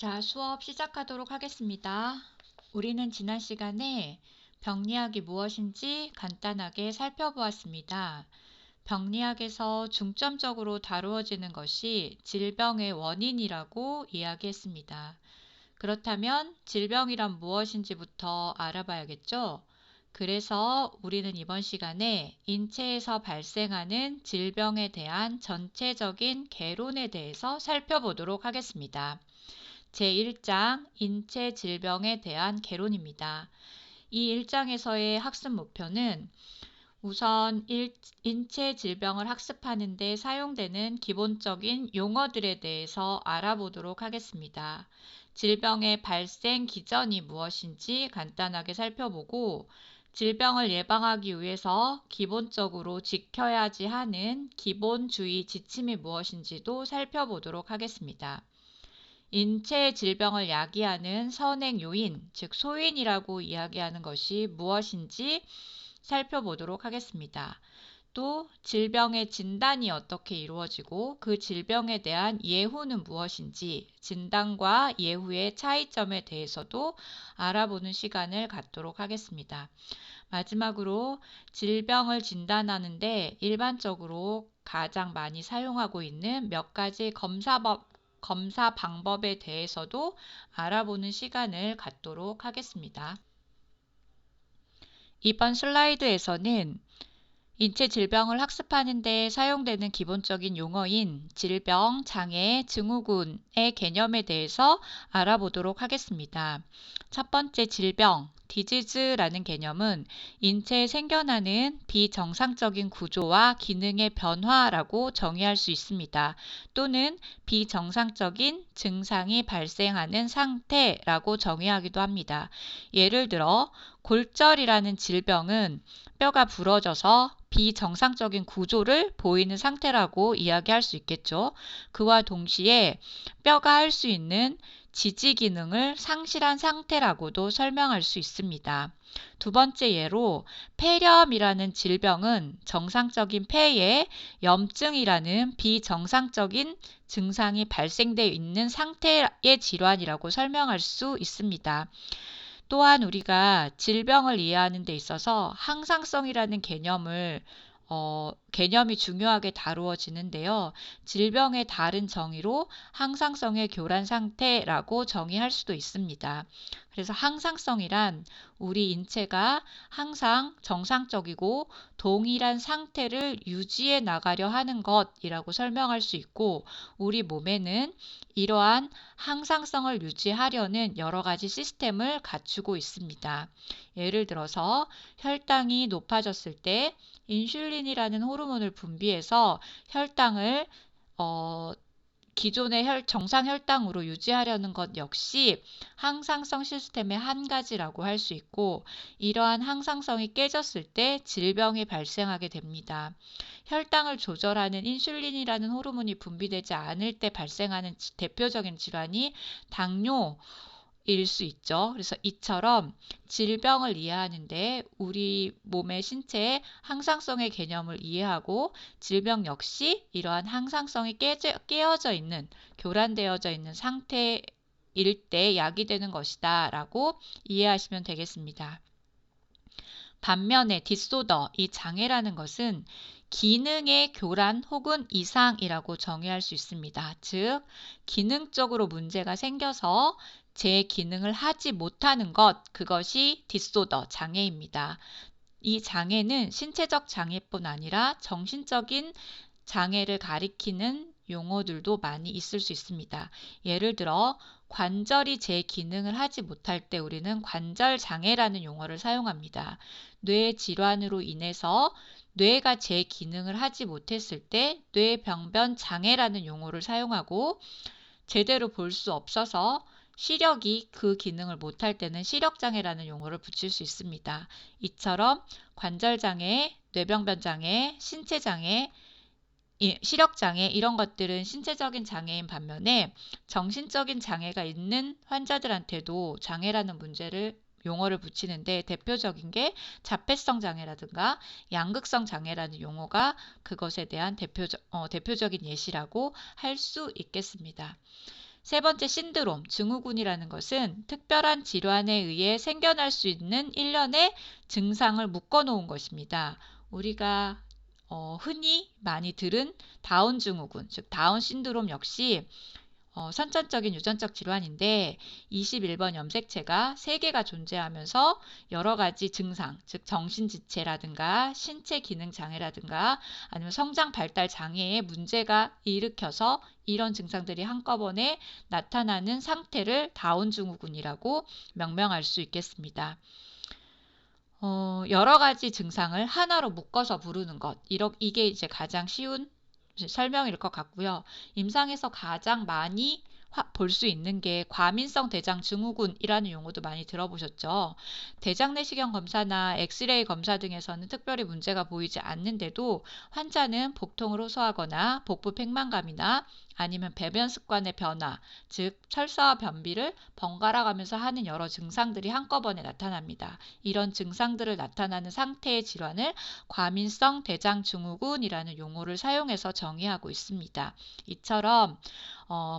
자, 수업 시작하도록 하겠습니다. 우리는 지난 시간에 병리학이 무엇인지 간단하게 살펴보았습니다. 병리학에서 중점적으로 다루어지는 것이 질병의 원인이라고 이야기했습니다. 그렇다면 질병이란 무엇인지부터 알아봐야겠죠? 그래서 우리는 이번 시간에 인체에서 발생하는 질병에 대한 전체적인 개론에 대해서 살펴보도록 하겠습니다. 제1장 인체 질병에 대한 개론입니다. 이 1장에서의 학습 목표는 우선 인체 질병을 학습하는 데 사용되는 기본적인 용어들에 대해서 알아보도록 하겠습니다. 질병의 발생 기전이 무엇인지 간단하게 살펴보고 질병을 예방하기 위해서 기본적으로 지켜야지 하는 기본주의 지침이 무엇인지도 살펴보도록 하겠습니다. 인체 질병을 야기하는 선행 요인, 즉 소인이라고 이야기하는 것이 무엇인지 살펴보도록 하겠습니다. 또 질병의 진단이 어떻게 이루어지고 그 질병에 대한 예후는 무엇인지 진단과 예후의 차이점에 대해서도 알아보는 시간을 갖도록 하겠습니다. 마지막으로 질병을 진단하는데 일반적으로 가장 많이 사용하고 있는 몇 가지 검사 방법에 대해서도 알아보는 시간을 갖도록 하겠습니다. 이번 슬라이드에서는 인체 질병을 학습하는 데 사용되는 기본적인 용어인 질병, 장애, 증후군의 개념에 대해서 알아보도록 하겠습니다. 첫 번째 질병, 디지즈라는 개념은 인체에 생겨나는 비정상적인 구조와 기능의 변화라고 정의할 수 있습니다. 또는 비정상적인 증상이 발생하는 상태라고 정의하기도 합니다. 예를 들어 골절이라는 질병은 뼈가 부러져서 비정상적인 구조를 보이는 상태라고 이야기할 수 있겠죠. 그와 동시에 뼈가 할 수 있는 지지 기능을 상실한 상태라고도 설명할 수 있습니다. 두 번째 예로 폐렴이라는 질병은 정상적인 폐에 염증이라는 비정상적인 증상이 발생되어 있는 상태의 질환이라고 설명할 수 있습니다. 또한 우리가 질병을 이해하는 데 있어서 항상성이라는 개념이 중요하게 다루어지는데요. 질병의 다른 정의로 항상성의 교란 상태라고 정의할 수도 있습니다. 그래서 항상성이란 우리 인체가 항상 정상적이고 동일한 상태를 유지해 나가려 하는 것이라고 설명할 수 있고 우리 몸에는 이러한 항상성을 유지하려는 여러 가지 시스템을 갖추고 있습니다. 예를 들어서 혈당이 높아졌을 때 인슐린이라는 호르몬을 분비해서 혈당을 기존의 정상 혈당으로 유지하려는 것 역시 항상성 시스템의 한 가지라고 할 수 있고 이러한 항상성이 깨졌을 때 질병이 발생하게 됩니다. 혈당을 조절하는 인슐린이라는 호르몬이 분비되지 않을 때 발생하는 대표적인 질환이 당뇨일 수 있죠. 그래서 이처럼 질병을 이해하는데 우리 몸의 신체의 항상성의 개념을 이해하고 질병 역시 이러한 항상성이 깨어져 있는, 교란되어져 있는 상태일 때 야기되는 것이다 라고 이해하시면 되겠습니다. 반면에 디소더, 이 장애라는 것은 기능의 교란 혹은 이상이라고 정의할 수 있습니다. 즉, 기능적으로 문제가 생겨서 제 기능을 하지 못하는 것, 그것이 디소더, 장애입니다. 이 장애는 신체적 장애뿐 아니라 정신적인 장애를 가리키는 용어들도 많이 있을 수 있습니다. 예를 들어 관절이 제 기능을 하지 못할 때 우리는 관절장애라는 용어를 사용합니다. 뇌 질환으로 인해서 뇌가 제 기능을 하지 못했을 때 뇌병변 장애라는 용어를 사용하고 제대로 볼 수 없어서 시력이 그 기능을 못할 때는 시력장애라는 용어를 붙일 수 있습니다. 이처럼 관절장애, 뇌병변장애, 신체장애, 시력장애 이런 것들은 신체적인 장애인 반면에 정신적인 장애가 있는 환자들한테도 장애라는 용어를 붙이는데 대표적인 게 자폐성 장애라든가 양극성 장애라는 용어가 그것에 대한 대표적인 예시라고 할 수 있겠습니다. 세 번째 신드롬, 증후군이라는 것은 특별한 질환에 의해 생겨날 수 있는 일련의 증상을 묶어놓은 것입니다. 우리가 흔히 많이 들은 다운 증후군, 즉 다운 신드롬 역시 선천적인 유전적 질환인데 21번 염색체가 3개가 존재하면서 여러 가지 증상, 즉 정신지체라든가 신체 기능 장애라든가 아니면 성장 발달 장애에 문제가 일으켜서 이런 증상들이 한꺼번에 나타나는 상태를 다운 증후군이라고 명명할 수 있겠습니다. 여러 가지 증상을 하나로 묶어서 부르는 것, 이게 이제 가장 쉬운 설명일 것 같고요. 임상에서 가장 많이 볼 수 있는 게 과민성 대장 증후군이라는 용어도 많이 들어보셨죠. 대장 내시경 검사나 엑스레이 검사 등에서는 특별히 문제가 보이지 않는데도 환자는 복통을 호소하거나 복부 팽만감이나 아니면 배변 습관의 변화, 즉 철사와 변비를 번갈아 가면서 하는 여러 증상들이 한꺼번에 나타납니다. 이런 증상들을 나타나는 상태의 질환을 과민성 대장 증후군이라는 용어를 사용해서 정의하고 있습니다. 이처럼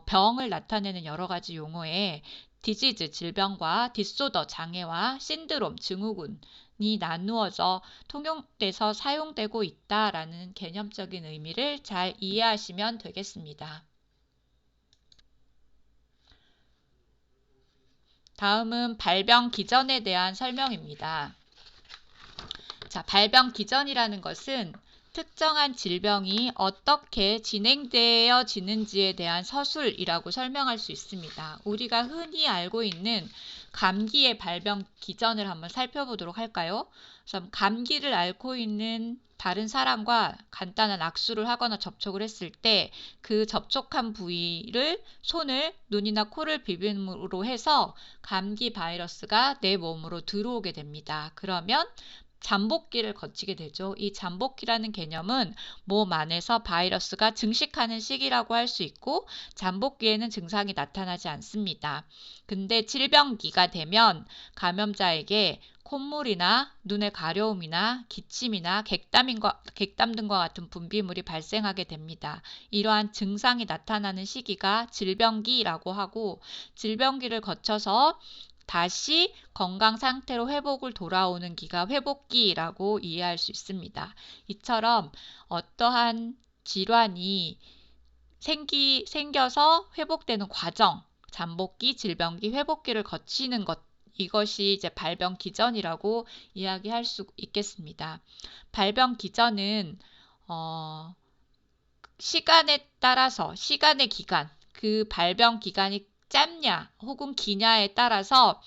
병을 나타내는 여러 가지 용어에 디지즈, 질병과 디소더, 장애와 신드롬, 증후군이 나누어져 통용돼서 사용되고 있다라는 개념적인 의미를 잘 이해하시면 되겠습니다. 다음은 발병 기전에 대한 설명입니다. 자, 발병 기전이라는 것은 특정한 질병이 어떻게 진행되어지는지에 대한 서술이라고 설명할 수 있습니다. 우리가 흔히 알고 있는 감기의 발병 기전을 한번 살펴보도록 할까요? 그래서 감기를 앓고 있는 다른 사람과 간단한 악수를 하거나 접촉을 했을 때 그 접촉한 부위를 손을 눈이나 코를 비빔으로 해서 감기 바이러스가 내 몸으로 들어오게 됩니다. 그러면 잠복기를 거치게 되죠. 이 잠복기라는 개념은 몸 안에서 바이러스가 증식하는 시기라고 할 수 있고 잠복기에는 증상이 나타나지 않습니다. 근데 질병기가 되면 감염자에게 콧물이나 눈의 가려움이나 기침이나 객담 등과 같은 분비물이 발생하게 됩니다. 이러한 증상이 나타나는 시기가 질병기라고 하고 질병기를 거쳐서 다시 건강 상태로 회복을 돌아오는 기가 회복기라고 이해할 수 있습니다. 이처럼 어떠한 질환이 생겨서 회복되는 과정, 잠복기, 질병기, 회복기를 거치는 것, 이것이 이제 발병 기전이라고 이야기할 수 있겠습니다. 발병 기전은 시간에 따라서 시간의 기간, 그 발병 기간이 짧냐 혹은 기냐에 따라서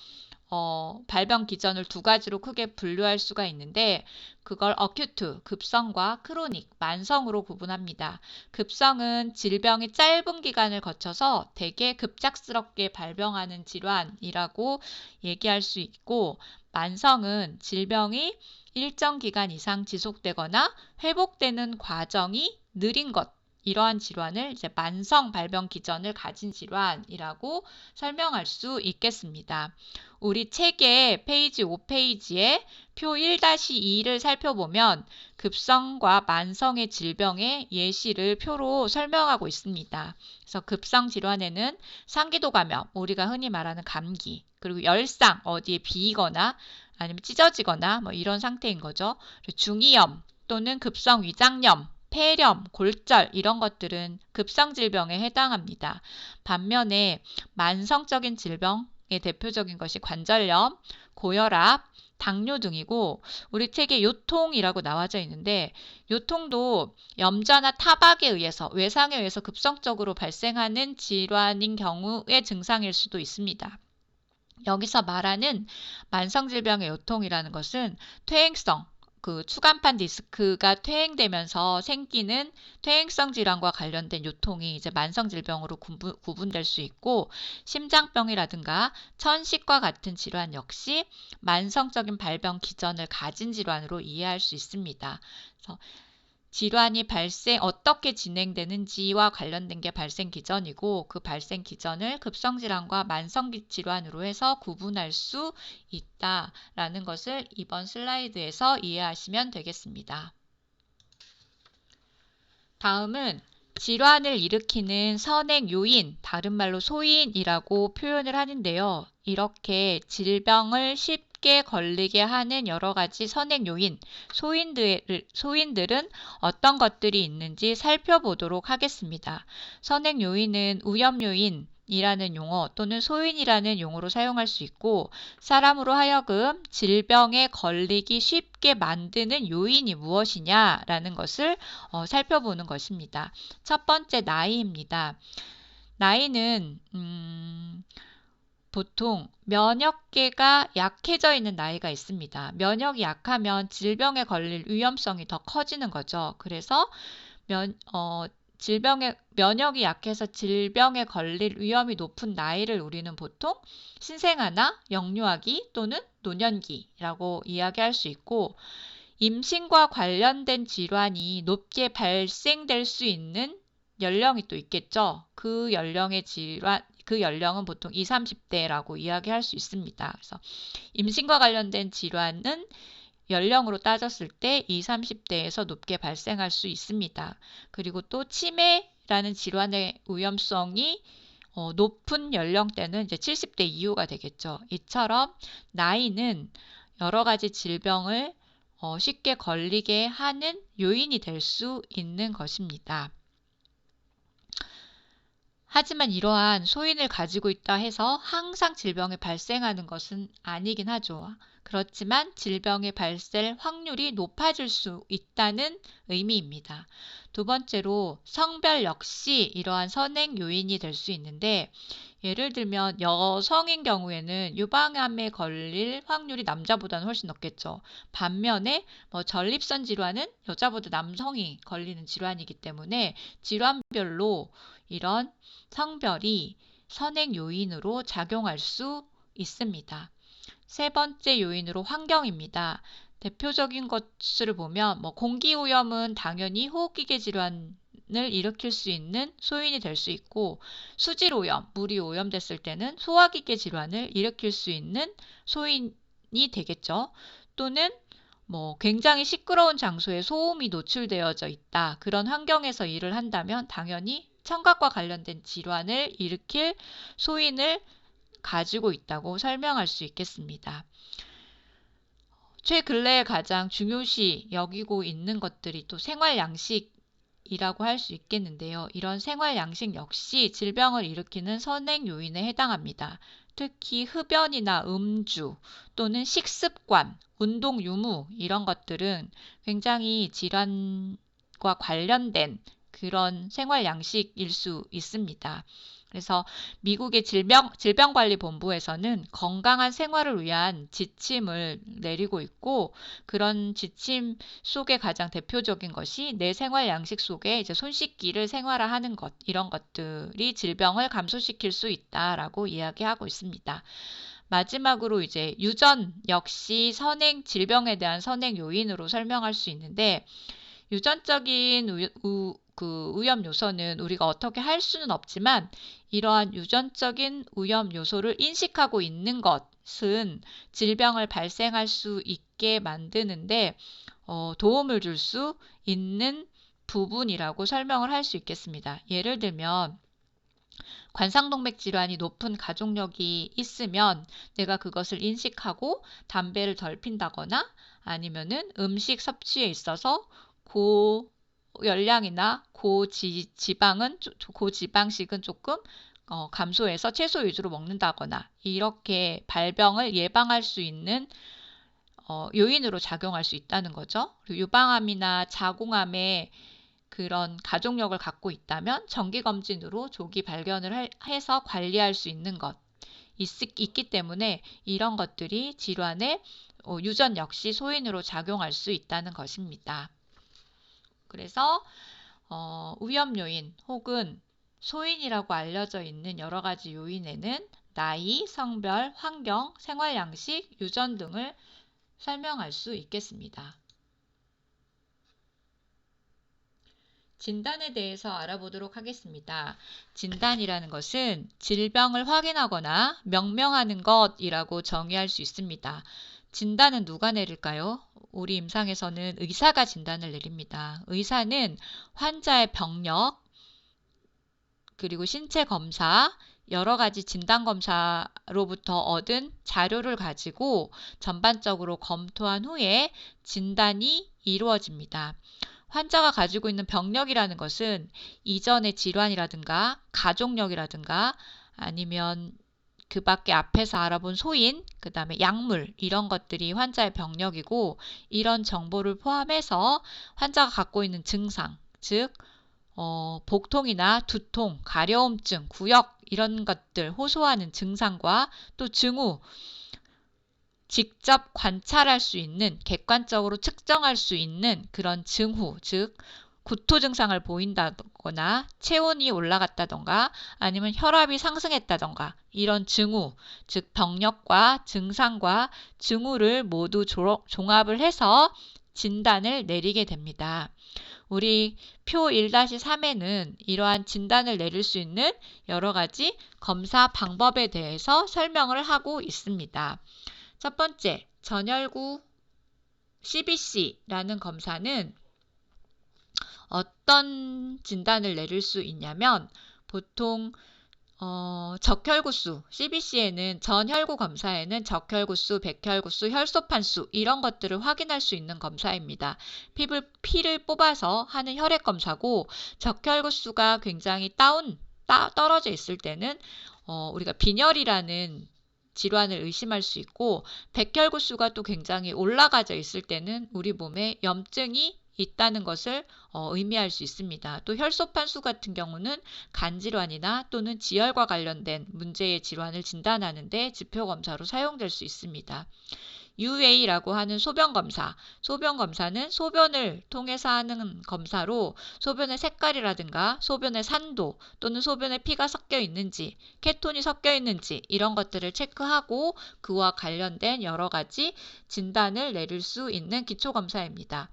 발병 기전을 두 가지로 크게 분류할 수가 있는데 그걸 어큐트, 급성과 크로닉, 만성으로 구분합니다. 급성은 질병이 짧은 기간을 거쳐서 되게 급작스럽게 발병하는 질환이라고 얘기할 수 있고 만성은 질병이 일정 기간 이상 지속되거나 회복되는 과정이 느린 것, 이러한 질환을 이제 만성 발병 기전을 가진 질환이라고 설명할 수 있겠습니다. 우리 책의 페이지 5페이지에 표 1-2를 살펴보면 급성과 만성의 질병의 예시를 표로 설명하고 있습니다. 그래서 급성 질환에는 상기도 감염, 우리가 흔히 말하는 감기, 그리고 열상, 어디에 비거나 아니면 찢어지거나 뭐 이런 상태인 거죠. 중이염 또는 급성 위장염, 폐렴, 골절 이런 것들은 급성 질병에 해당합니다. 반면에 만성적인 질병의 대표적인 것이 관절염, 고혈압, 당뇨 등이고 우리 책에 요통이라고 나와져 있는데 요통도 염좌나 타박에 의해서 외상에 의해서 급성적으로 발생하는 질환인 경우의 증상일 수도 있습니다. 여기서 말하는 만성질병의 요통이라는 것은 퇴행성, 그 추간판 디스크가 퇴행되면서 생기는 퇴행성 질환과 관련된 요통이 이제 만성질병으로 구분될 수 있고 심장병이라든가 천식과 같은 질환 역시 만성적인 발병 기전을 가진 질환으로 이해할 수 있습니다. 그래서 질환이 어떻게 진행되는지와 관련된 게 발생 기전이고 그 발생 기전을 급성 질환과 만성 질환으로 해서 구분할 수 있다라는 것을 이번 슬라이드에서 이해하시면 되겠습니다. 다음은 질환을 일으키는 선행 요인, 다른 말로 소인이라고 표현을 하는데요. 이렇게 질병을 쉽게 걸리게 하는 여러 가지 선행 요인, 소인들은 어떤 것들이 있는지 살펴보도록 하겠습니다. 선행 요인은 위험 요인, 이라는 용어 또는 소인이라는 용어로 사용할 수 있고, 사람으로 하여금 질병에 걸리기 쉽게 만드는 요인이 무엇이냐라는 것을 살펴보는 것입니다. 첫 번째, 나이입니다. 나이는 보통 면역계가 약해져 있는 나이가 있습니다. 면역이 약하면 질병에 걸릴 위험성이 더 커지는 거죠. 그래서 면역이 약해서 질병에 걸릴 위험이 높은 나이를 우리는 보통 신생아나 영유아기 또는 노년기라고 이야기할 수 있고, 임신과 관련된 질환이 높게 발생될 수 있는 연령이 또 있겠죠. 그 연령은 보통 20, 30대라고 이야기할 수 있습니다. 그래서 임신과 관련된 질환은 연령으로 따졌을 때 20, 30대에서 높게 발생할 수 있습니다. 그리고 또 치매라는 질환의 위험성이 높은 연령대는 이제 70대 이후가 되겠죠. 이처럼 나이는 여러 가지 질병을 쉽게 걸리게 하는 요인이 될 수 있는 것입니다. 하지만 이러한 소인을 가지고 있다 해서 항상 질병이 발생하는 것은 아니긴 하죠. 그렇지만 질병의 발생 확률이 높아질 수 있다는 의미입니다. 두 번째로 성별 역시 이러한 선행 요인이 될 수 있는데, 예를 들면 여성인 경우에는 유방암에 걸릴 확률이 남자보다는 훨씬 높겠죠. 반면에 전립선 질환은 여자보다 남성이 걸리는 질환이기 때문에 질환별로 이런 성별이 선행 요인으로 작용할 수 있습니다. 세 번째 요인으로 환경입니다. 대표적인 것을 보면 공기오염은 당연히 호흡기계 질환을 일으킬 수 있는 소인이 될 수 있고, 수질오염, 물이 오염됐을 때는 소화기계 질환을 일으킬 수 있는 소인이 되겠죠. 또는 굉장히 시끄러운 장소에 소음이 노출되어져 있다. 그런 환경에서 일을 한다면 당연히 청각과 관련된 질환을 일으킬 소인을 가지고 있다고 설명할 수 있겠습니다. 최근래에 가장 중요시 여기고 있는 것들이 또 생활 양식이라고 할 수 있겠는데요. 이런 생활 양식 역시 질병을 일으키는 선행 요인에 해당합니다. 특히 흡연이나 음주 또는 식습관, 운동 유무 이런 것들은 굉장히 질환과 관련된 그런 생활 양식일 수 있습니다. 그래서 미국의 질병관리본부에서는 건강한 생활을 위한 지침을 내리고 있고, 그런 지침 속에 가장 대표적인 것이 내 생활 양식 속에 이제 손 씻기를 생활화하는 것, 이런 것들이 질병을 감소시킬 수 있다라고 이야기하고 있습니다. 마지막으로 이제 유전 역시 질병에 대한 선행 요인으로 설명할 수 있는데, 유전적인 위험 요소는 우리가 어떻게 할 수는 없지만, 이러한 유전적인 위험 요소를 인식하고 있는 것은 질병을 발생할 수 있게 만드는데 도움을 줄 수 있는 부분이라고 설명을 할 수 있겠습니다. 예를 들면 관상동맥 질환이 높은 가족력이 있으면 내가 그것을 인식하고 담배를 덜 핀다거나, 아니면은 음식 섭취에 있어서 고열량이나 고지방식은 조금 감소해서 채소 위주로 먹는다거나, 이렇게 발병을 예방할 수 있는 요인으로 작용할 수 있다는 거죠. 그리고 유방암이나 자궁암에 그런 가족력을 갖고 있다면 정기검진으로 조기 발견을 해서 관리할 수 있는 것 있기 때문에 이런 것들이 질환의 유전 역시 소인으로 작용할 수 있다는 것입니다. 그래서 위험 요인 혹은 소인이라고 알려져 있는 여러 가지 요인에는 나이, 성별, 환경, 생활 양식, 유전 등을 설명할 수 있겠습니다. 진단에 대해서 알아보도록 하겠습니다. 진단이라는 것은 질병을 확인하거나 명명하는 것이라고 정의할 수 있습니다. 진단은 누가 내릴까요? 우리 임상에서는 의사가 진단을 내립니다. 의사는 환자의 병력, 그리고 신체 검사, 여러 가지 진단 검사로부터 얻은 자료를 가지고 전반적으로 검토한 후에 진단이 이루어집니다. 환자가 가지고 있는 병력이라는 것은 이전의 질환이라든가 가족력이라든가 아니면 그 밖에 앞에서 알아본 소인, 그 다음에 약물 이런 것들이 환자의 병력이고, 이런 정보를 포함해서 환자가 갖고 있는 증상, 즉 복통이나 두통, 가려움증, 구역 이런 것들 호소하는 증상과 또 증후, 직접 관찰할 수 있는, 객관적으로 측정할 수 있는 그런 증후, 즉 구토 증상을 보인다거나 체온이 올라갔다던가 아니면 혈압이 상승했다던가 이런 증후, 즉 병력과 증상과 증후를 모두 종합을 해서 진단을 내리게 됩니다. 우리 표 1-3에는 이러한 진단을 내릴 수 있는 여러 가지 검사 방법에 대해서 설명을 하고 있습니다. 첫 번째, 전혈구 CBC라는 검사는 어떤 진단을 내릴 수 있냐면, 보통 적혈구수, CBC에는 전혈구 검사에는 적혈구수, 백혈구수, 혈소판수 이런 것들을 확인할 수 있는 검사입니다. 피를 뽑아서 하는 혈액 검사고, 적혈구수가 굉장히 떨어져 있을 때는 우리가 빈혈이라는 질환을 의심할 수 있고, 백혈구수가 또 굉장히 올라가져 있을 때는 우리 몸에 염증이 있다는 것을 의미할 수 있습니다. 또 혈소판수 같은 경우는 간질환이나 또는 지혈과 관련된 문제의 질환을 진단하는 데 지표검사로 사용될 수 있습니다. UA라고 하는 소변검사. 소변검사는 소변을 통해서 하는 검사로 소변의 색깔이라든가 소변의 산도 또는 소변에 피가 섞여 있는지, 케톤이 섞여 있는지 이런 것들을 체크하고 그와 관련된 여러 가지 진단을 내릴 수 있는 기초검사입니다.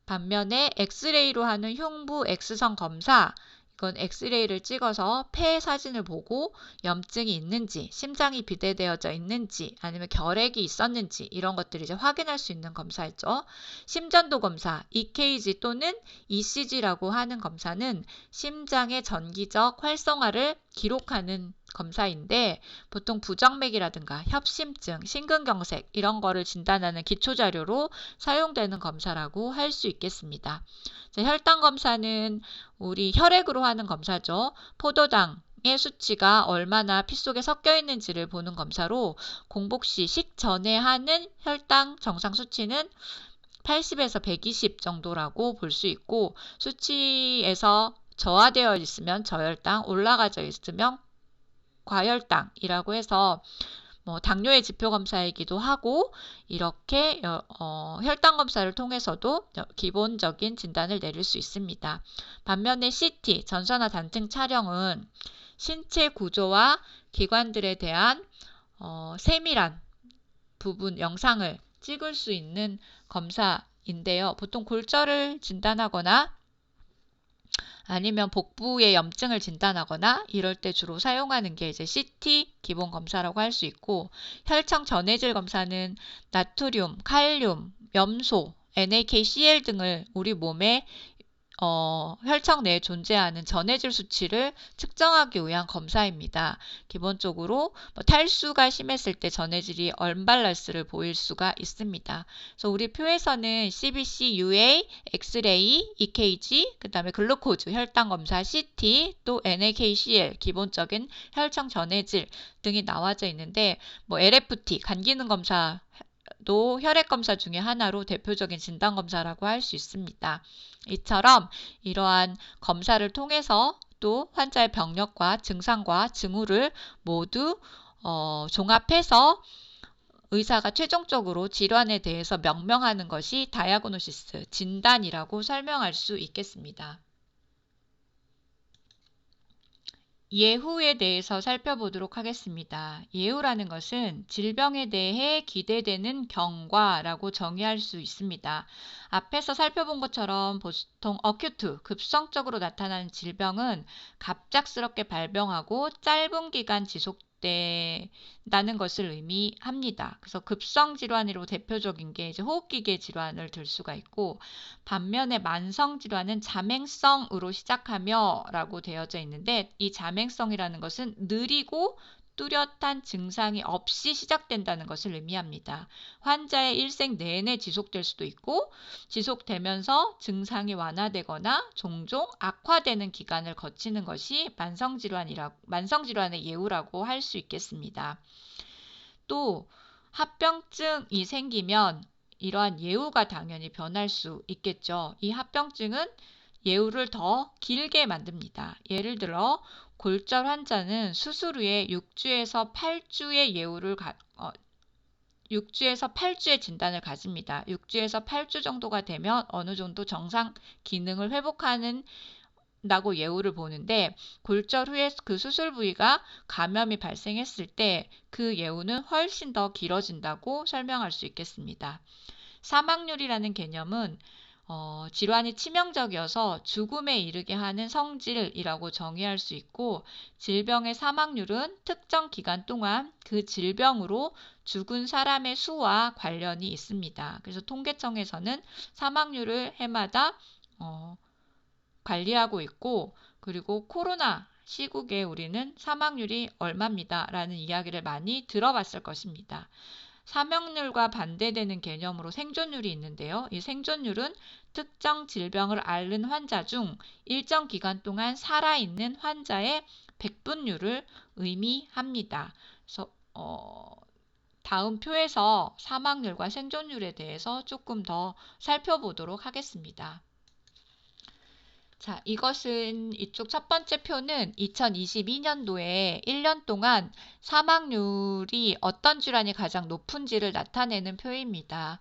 반면에 엑스레이로 하는 흉부 X선 검사, 이건 엑스레이를 찍어서 폐 사진을 보고 염증이 있는지, 심장이 비대되어져 있는지, 아니면 결핵이 있었는지 이런 것들을 이제 확인할 수 있는 검사죠. 심전도 검사, EKG 또는 ECG라고 하는 검사는 심장의 전기적 활성화를 기록하는 검사인데, 보통 부정맥이라든가 협심증, 심근경색 이런 거를 진단하는 기초자료로 사용되는 검사라고 할 수 있겠습니다. 혈당 검사는 우리 혈액으로 하는 검사죠. 포도당의 수치가 얼마나 피 속에 섞여 있는지를 보는 검사로, 공복 시 식전에 하는 혈당 정상 수치는 80에서 120 정도라고 볼 수 있고, 수치에서 저하되어 있으면 저혈당, 올라가져 있으면 과혈당이라고 해서 당뇨의 지표 검사이기도 하고, 이렇게 혈당 검사를 통해서도 기본적인 진단을 내릴 수 있습니다. 반면에 CT, 전선화 단층 촬영은 신체 구조와 기관들에 대한 세밀한 부분 영상을 찍을 수 있는 검사인데요. 보통 골절을 진단하거나 아니면 복부의 염증을 진단하거나 이럴 때 주로 사용하는 게 이제 CT 기본 검사라고 할 수 있고, 혈청 전해질 검사는 나트륨, 칼륨, 염소, NaKCl 등을 우리 몸에 혈청 내에 존재하는 전해질 수치를 측정하기 위한 검사입니다. 기본적으로 탈수가 심했을 때 전해질이 언밸런스를 보일 수가 있습니다. 그래서 우리 표에서는 CBC, UA, 엑스레이, EKG, 그 다음에 글루코즈, 혈당 검사, CT, 또 NaKCl, 기본적인 혈청 전해질 등이 나와져 있는데, LFT, 간 기능 검사 도 혈액 검사 중에 하나로 대표적인 진단 검사라고 할 수 있습니다. 이처럼 이러한 검사를 통해서 또 환자의 병력과 증상과 증후를 모두 종합해서 의사가 최종적으로 질환에 대해서 명명하는 것이 다이아그노시스, 진단이라고 설명할 수 있겠습니다. 예후에 대해서 살펴보도록 하겠습니다. 예후라는 것은 질병에 대해 기대되는 경과라고 정의할 수 있습니다. 앞에서 살펴본 것처럼 보통 어큐트, 급성적으로 나타나는 질병은 갑작스럽게 발병하고 짧은 기간 지속된다는 것을 의미합니다. 그래서 급성 질환으로 대표적인 게 이제 호흡기계 질환을 들 수가 있고, 반면에 만성 질환은 자맹성으로 시작하며라고 되어져 있는데, 이 자맹성이라는 것은 느리고 뚜렷한 증상이 없이 시작된다는 것을 의미합니다. 환자의 일생 내내 지속될 수도 있고, 지속되면서 증상이 완화되거나 종종 악화되는 기간을 거치는 것이 만성질환의 예후라고 할 수 있겠습니다. 또 합병증이 생기면 이러한 예후가 당연히 변할 수 있겠죠. 이 합병증은 예후를 더 길게 만듭니다. 예를 들어 골절 환자는 수술 후에 6주에서 8주의 6주에서 8주의 진단을 가집니다. 6주에서 8주 정도가 되면 어느 정도 정상 기능을 회복하는다고 예후를 보는데, 골절 후에 그 수술 부위가 감염이 발생했을 때 그 예후는 훨씬 더 길어진다고 설명할 수 있겠습니다. 사망률이라는 개념은 질환이 치명적이어서 죽음에 이르게 하는 성질이라고 정의할 수 있고, 질병의 사망률은 특정 기간 동안 그 질병으로 죽은 사람의 수와 관련이 있습니다. 그래서 통계청에서는 사망률을 해마다 관리하고 있고, 그리고 코로나 시국에 우리는 사망률이 얼마입니다 라는 이야기를 많이 들어봤을 것입니다. 사망률과 반대되는 개념으로 생존율이 있는데요. 이 생존율은 특정 질병을 앓는 환자 중 일정 기간 동안 살아있는 환자의 백분율을 의미합니다. 그래서 다음 표에서 사망률과 생존율에 대해서 조금 더 살펴보도록 하겠습니다. 자, 이쪽 첫 번째 표는 2022년도에 1년 동안 사망률이 어떤 질환이 가장 높은지를 나타내는 표입니다.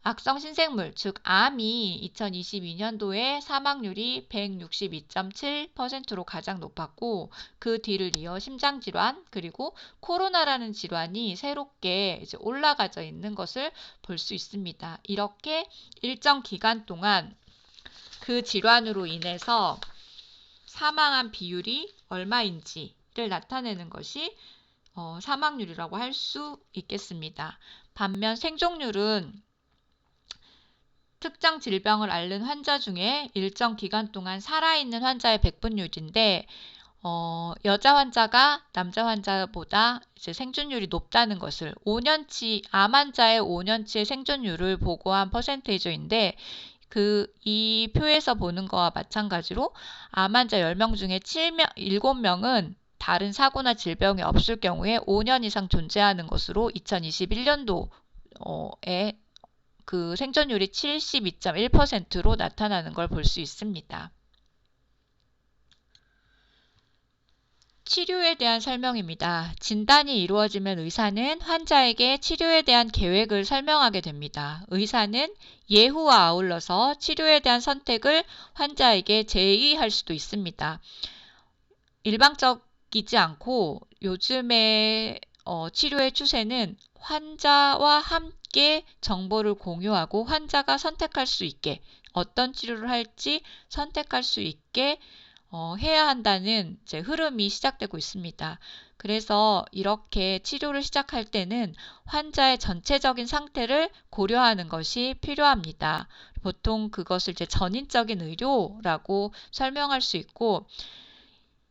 악성 신생물, 즉 암이 2022년도에 사망률이 162.7%로 가장 높았고, 그 뒤를 이어 심장질환, 그리고 코로나라는 질환이 새롭게 이제 올라가져 있는 것을 볼 수 있습니다. 이렇게 일정 기간 동안 그 질환으로 인해서 사망한 비율이 얼마인지를 나타내는 것이 사망률이라고 할 수 있겠습니다. 반면 생존율은 특정 질병을 앓는 환자 중에 일정 기간 동안 살아있는 환자의 백분율인데, 여자 환자가 남자 환자보다 이제 생존율이 높다는 것을 암 환자의 5년치의 생존율을 보고한 퍼센테이저인데, 이 표에서 보는 거와 마찬가지로 암 환자 10명 중에 7명은 다른 사고나 질병이 없을 경우에 5년 이상 존재하는 것으로 2021년도에 그 생존율이 72.1%로 나타나는 걸 볼 수 있습니다. 치료에 대한 설명입니다. 진단이 이루어지면 의사는 환자에게 치료에 대한 계획을 설명하게 됩니다. 의사는 예후와 아울러서 치료에 대한 선택을 환자에게 제의할 수도 있습니다. 일방적이지 않고 요즘의 치료의 추세는 환자와 함께 정보를 공유하고 환자가 선택할 수 있게, 어떤 치료를 할지 선택할 수 있게 해야 한다는 이제 흐름이 시작되고 있습니다. 그래서 이렇게 치료를 시작할 때는 환자의 전체적인 상태를 고려하는 것이 필요합니다. 보통 그것을 이제 전인적인 의료라고 설명할 수 있고,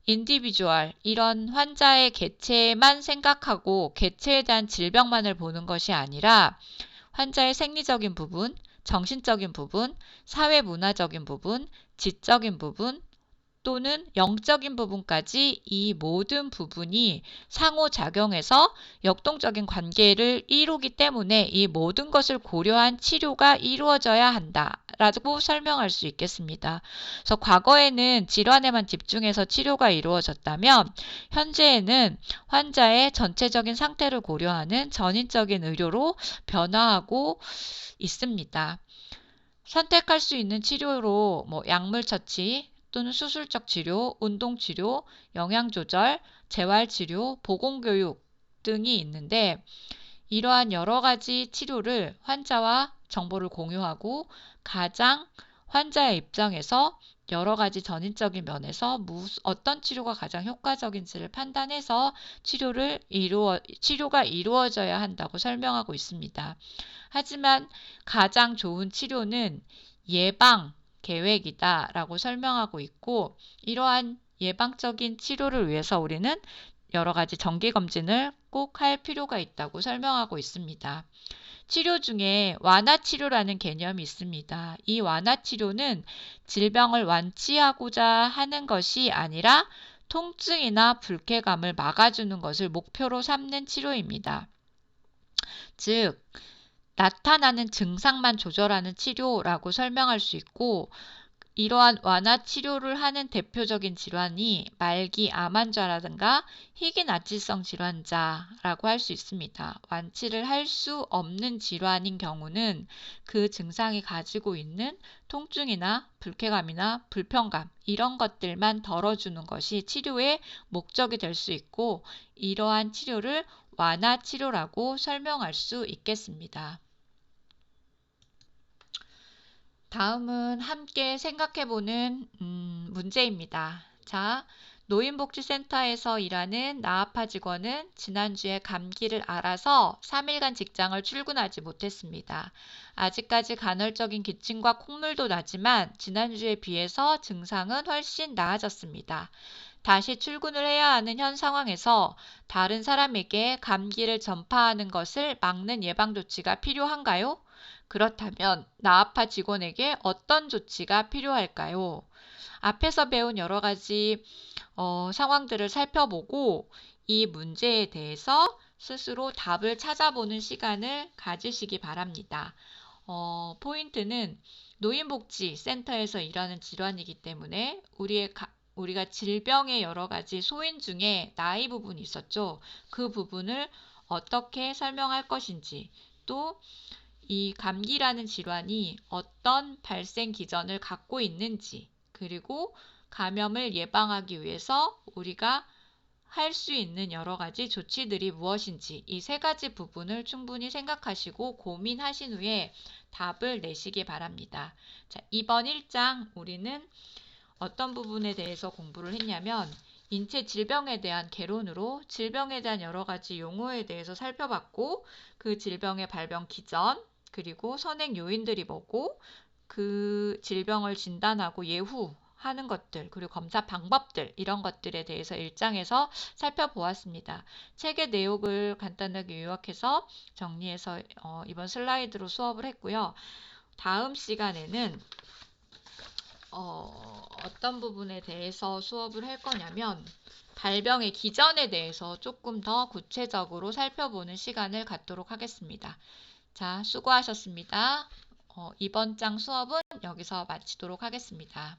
인디비주얼, 이런 환자의 개체만 생각하고 개체에 대한 질병만을 보는 것이 아니라 환자의 생리적인 부분, 정신적인 부분, 사회문화적인 부분, 지적인 부분, 또는 영적인 부분까지 이 모든 부분이 상호작용해서 역동적인 관계를 이루기 때문에 이 모든 것을 고려한 치료가 이루어져야 한다라고 설명할 수 있겠습니다. 그래서 과거에는 질환에만 집중해서 치료가 이루어졌다면 현재에는 환자의 전체적인 상태를 고려하는 전인적인 의료로 변화하고 있습니다. 선택할 수 있는 치료로 약물 처치, 또는 수술적 치료, 운동치료, 영양조절, 재활치료, 보건교육 등이 있는데, 이러한 여러 가지 치료를 환자와 정보를 공유하고 가장 환자의 입장에서 여러 가지 전인적인 면에서 어떤 치료가 가장 효과적인지를 판단해서 치료가 이루어져야 한다고 설명하고 있습니다. 하지만 가장 좋은 치료는 예방 계획이다 라고 설명하고 있고, 이러한 예방적인 치료를 위해서 우리는 여러 가지 정기검진을 꼭 할 필요가 있다고 설명하고 있습니다. 치료 중에 완화치료라는 개념이 있습니다. 이 완화치료는 질병을 완치하고자 하는 것이 아니라 통증이나 불쾌감을 막아주는 것을 목표로 삼는 치료입니다. 즉, 나타나는 증상만 조절하는 치료라고 설명할 수 있고, 이러한 완화 치료를 하는 대표적인 질환이 말기 암 환자라든가 희귀납치성 질환자라고 할 수 있습니다. 완치를 할 수 없는 질환인 경우는 그 증상이 가지고 있는 통증이나 불쾌감이나 불편감, 이런 것들만 덜어주는 것이 치료의 목적이 될 수 있고, 이러한 치료를 완화 치료라고 설명할 수 있겠습니다. 다음은 함께 생각해보는 문제입니다. 자, 노인복지센터에서 일하는 나아파 직원은 지난주에 감기를 앓아서 3일간 직장을 출근하지 못했습니다. 아직까지 간헐적인 기침과 콧물도 나지만 지난주에 비해서 증상은 훨씬 나아졌습니다. 다시 출근을 해야 하는 현 상황에서 다른 사람에게 감기를 전파하는 것을 막는 예방조치가 필요한가요? 그렇다면 나아파 직원에게 어떤 조치가 필요할까요? 앞에서 배운 여러 가지 상황들을 살펴보고 이 문제에 대해서 스스로 답을 찾아보는 시간을 가지시기 바랍니다. 포인트는 노인복지센터에서 일하는 질환이기 때문에 우리가 질병의 여러 가지 소인 중에 나이 부분이 있었죠. 그 부분을 어떻게 설명할 것인지, 또 이 감기라는 질환이 어떤 발생 기전을 갖고 있는지, 그리고 감염을 예방하기 위해서 우리가 할 수 있는 여러 가지 조치들이 무엇인지, 이 세 가지 부분을 충분히 생각하시고 고민하신 후에 답을 내시기 바랍니다. 자, 이번 1장 우리는 어떤 부분에 대해서 공부를 했냐면, 인체 질병에 대한 개론으로 질병에 대한 여러 가지 용어에 대해서 살펴봤고, 그 질병의 발병 기전, 그리고 선행 요인들이 뭐고, 그 질병을 진단하고 예후하는 것들, 그리고 검사 방법들, 이런 것들에 대해서 1장에서 살펴보았습니다. 책의 내용을 간단하게 요약해서 정리해서 이번 슬라이드로 수업을 했고요. 다음 시간에는 어떤 부분에 대해서 수업을 할 거냐면, 발병의 기전에 대해서 조금 더 구체적으로 살펴보는 시간을 갖도록 하겠습니다. 자, 수고하셨습니다. 이번 장 수업은 여기서 마치도록 하겠습니다.